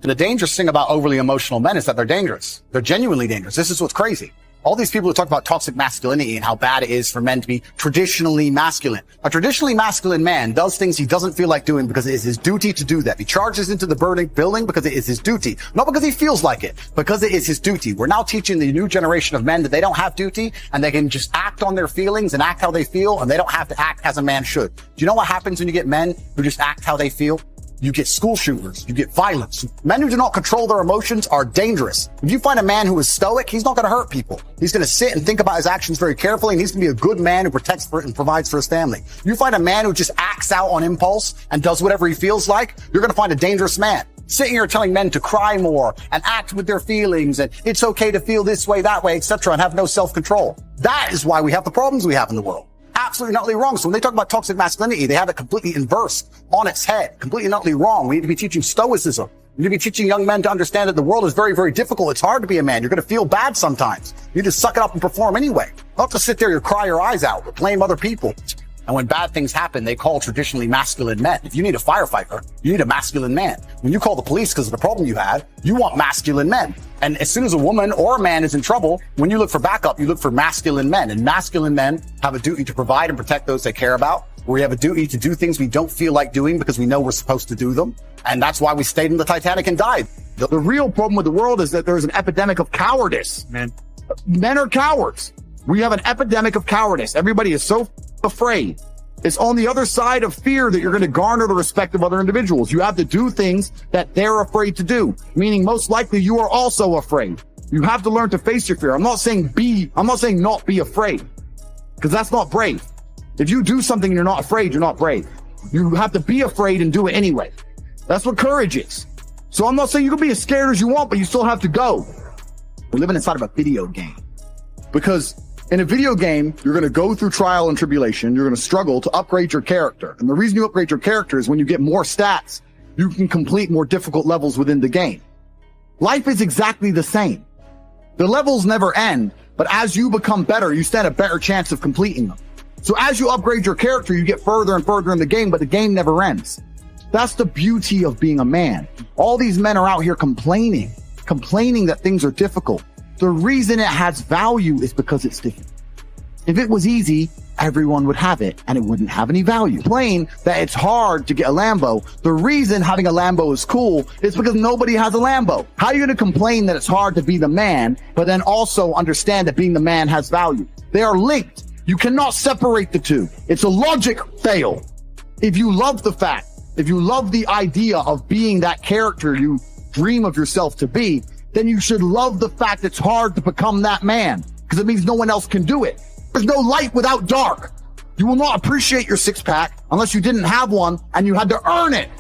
And the dangerous thing about overly emotional men is that they're dangerous. They're genuinely dangerous. This is what's crazy. All these people who talk about toxic masculinity and how bad it is for men to be traditionally masculine. A traditionally masculine man does things he doesn't feel like doing because it is his duty to do that. He charges into the burning building because it is his duty. Not because he feels like it, because it is his duty. We're now teaching the new generation of men that they don't have duty and they can just act on their feelings and act how they feel, and they don't have to act as a man should. Do you know what happens when you get men who just act how they feel? You get school shooters. You get violence. Men who do not control their emotions are dangerous. If you find a man who is stoic, he's not going to hurt people. He's going to sit and think about his actions very carefully, and he's going to be a good man who protects for and provides for his family. You find a man who just acts out on impulse and does whatever he feels like, you're going to find a dangerous man. Sitting here telling men to cry more and act with their feelings and it's okay to feel this way, that way, etc., and have no self-control. That is why we have the problems we have in the world. Absolutely not wrong. So when they talk about toxic masculinity, they have it completely inversed on its head, completely not wrong. We need to be teaching stoicism. We need to be teaching young men to understand that the world is very, very difficult. It's hard to be a man. You're going to feel bad sometimes. You just suck it up and perform anyway. Not to sit there and cry your eyes out or blame other people. And when bad things happen, they call traditionally masculine men. If you need a firefighter, you need a masculine man. When you call the police because of the problem you had, you want masculine men. And as soon as a woman or a man is in trouble, when you look for backup, you look for masculine men. And masculine men have a duty to provide and protect those they care about. We have a duty to do things we don't feel like doing because we know we're supposed to do them. And that's why we stayed in the Titanic and died. The real problem with the world is that there's an epidemic of cowardice, man. Men are cowards. We have an epidemic of cowardice. Everybody is so afraid. It's on the other side of fear that you're going to garner the respect of other individuals. You have to do things that they're afraid to do, meaning most likely you are also afraid. You have to learn to face your fear. I'm not saying not be afraid, because that's not brave. If you do something and you're not afraid, you're not brave. You have to be afraid and do it anyway. That's what courage is. So I'm not saying you can be as scared as you want, but you still have to go. We're living inside of a video game. Because in a video game, you're going to go through trial and tribulation. You're going to struggle to upgrade your character. And the reason you upgrade your character is when you get more stats, you can complete more difficult levels within the game. Life is exactly the same. The levels never end, but as you become better, you stand a better chance of completing them. So as you upgrade your character, you get further and further in the game, but the game never ends. That's the beauty of being a man. All these men are out here complaining that things are difficult. The reason it has value is because it's different. If it was easy, everyone would have it and it wouldn't have any value. Plain that it's hard to get a Lambo. The reason having a Lambo is cool is because nobody has a Lambo. How are you going to complain that it's hard to be the man, but then also understand that being the man has value? They are linked. You cannot separate the two. It's a logic fail. If you love the idea of being that character you dream of yourself to be, then you should love the fact it's hard to become that man, because it means no one else can do it. There's no light without dark. You will not appreciate your six-pack unless you didn't have one and you had to earn it.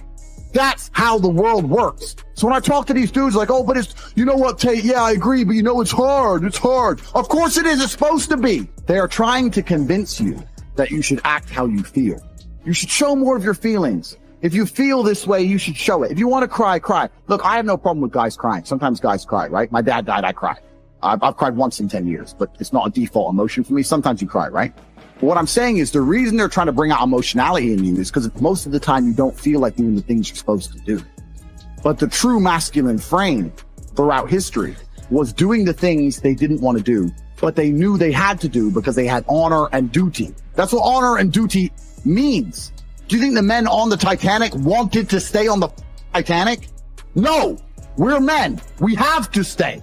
That's how the world works. So when I talk to these dudes like, oh, but it's, you know what, Tate, yeah, I agree, but you know, it's hard. It's hard. Of course it is. It's supposed to be. They are trying to convince you that you should act how you feel. You should show more of your feelings. If you feel this way, you should show it. If you want to cry, cry. Look, I have no problem with guys crying. Sometimes guys cry, right? My dad died, I cry. I've cried once in 10 years, but it's not a default emotion for me. Sometimes you cry, right? But what I'm saying is the reason they're trying to bring out emotionality in you is because most of the time you don't feel like doing the things you're supposed to do. But the true masculine frame throughout history was doing the things they didn't want to do, but they knew they had to do because they had honor and duty. That's what honor and duty means. Do you think the men on the Titanic wanted to stay on the Titanic? No, we're men. We have to stay.